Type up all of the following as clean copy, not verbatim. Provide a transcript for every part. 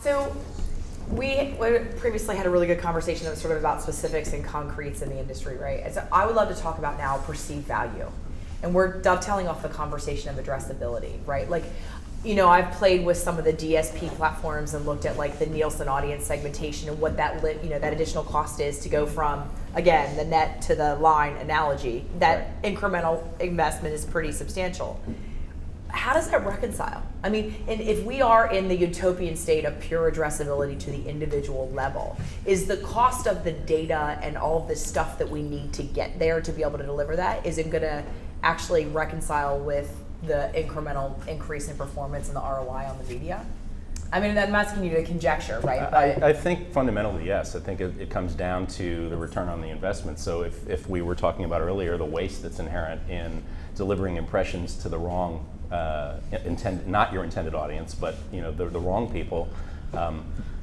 So we previously had a really good conversation that was sort of about specifics and concretes in the industry, right? And so I would love to talk about now perceived value. And we're dovetailing off the conversation of addressability, right? Like, you know, I've played with some of the DSP platforms and looked at like the Nielsen audience segmentation and what that that additional cost is to go from, again, the net to the line analogy. That incremental investment is pretty substantial. How does that reconcile? I mean, and if we are in the utopian state of pure addressability to the individual level, is the cost of the data and all of the stuff that we need to get there to be able to deliver that, is it going to actually reconcile with the incremental increase in performance and the ROI on the media? I mean, I'm asking you to conjecture, right? But I think fundamentally, yes. I think it comes down to the return on the investment. So if we were talking about earlier the waste that's inherent in delivering impressions to the wrong, not your intended audience, but the wrong people,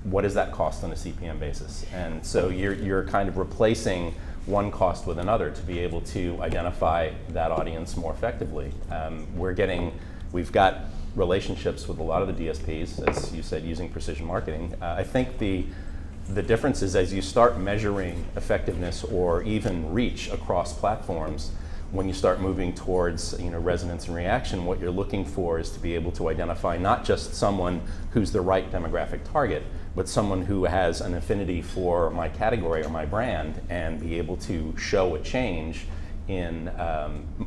what does that cost on a CPM basis? And so you're kind of replacing one cost with another to be able to identify that audience more effectively. We've got relationships with a lot of the DSPs, as you said, using precision marketing. I think the difference is as you start measuring effectiveness or even reach across platforms, when you start moving towards resonance and reaction, what you're looking for is to be able to identify not just someone who's the right demographic target, but someone who has an affinity for my category or my brand, and be able to show a change in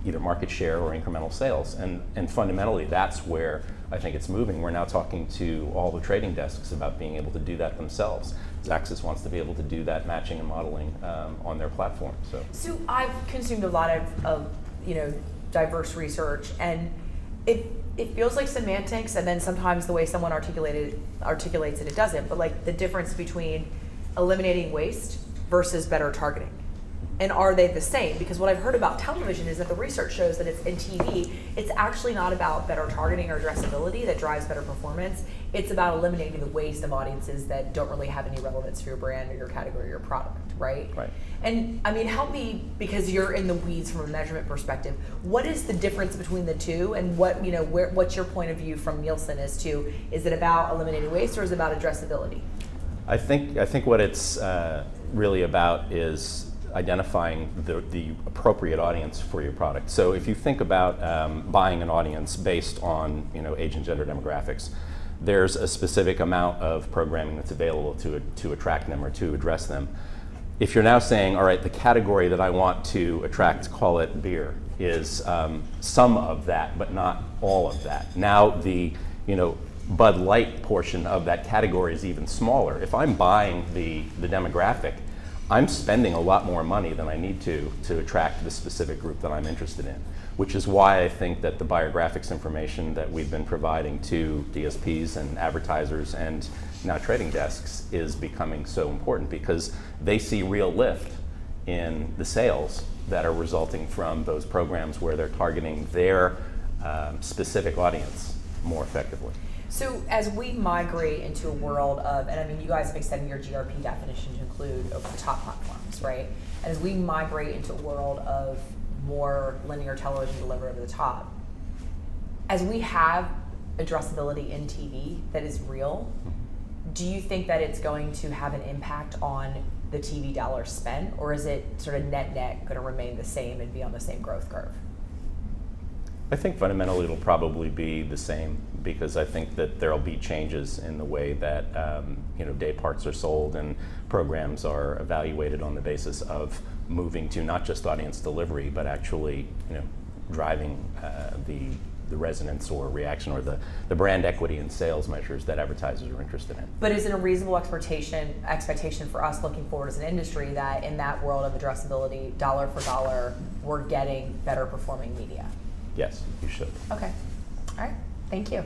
either market share or incremental sales. And fundamentally, that's where I think it's moving. We're now talking to all the trading desks about being able to do that themselves. Zaxis wants to be able to do that matching and modeling on their platform. So I've consumed a lot of diverse research, and it feels like semantics, and then sometimes the way someone articulates it doesn't. But like the difference between eliminating waste versus better targeting. And are they the same? Because what I've heard about television is that the research shows that it's in TV, it's actually not about better targeting or addressability that drives better performance. It's about eliminating the waste of audiences that don't really have any relevance for your brand or your category or your product, right? Right. And I mean, help me, because you're in the weeds from a measurement perspective. What is the difference between the two, and what's your point of view from Nielsen as to, is it about eliminating waste or is it about addressability? I think what it's really about is identifying the appropriate audience for your product. So if you think about buying an audience based on age and gender demographics, there's a specific amount of programming that's available to attract them or to address them. If you're now saying, all right, the category that I want to attract, call it beer, is some of that, but not all of that. Now the Bud Light portion of that category is even smaller. If I'm buying the demographic, I'm spending a lot more money than I need to attract the specific group that I'm interested in, which is why I think that the buyer graphics information that we've been providing to DSPs and advertisers and now trading desks is becoming so important, because they see real lift in the sales that are resulting from those programs where they're targeting their specific audience more effectively. So as we migrate into a world of, and I mean, you guys have extended your GRP definition to include over-the-top platforms, right? And as we migrate into a world of more linear television delivered over the top, as we have addressability in TV that is real, do you think that it's going to have an impact on the TV dollars spent, or is it sort of net-net going to remain the same and be on the same growth curve? I think fundamentally it'll probably be the same, because I think that there'll be changes in the way that day parts are sold and programs are evaluated on the basis of moving to not just audience delivery, but actually driving the resonance or reaction or the brand equity and sales measures that advertisers are interested in. But is it a reasonable expectation for us looking forward as an industry that in that world of addressability, dollar for dollar, we're getting better performing media? Yes, you should. Okay. All right. Thank you.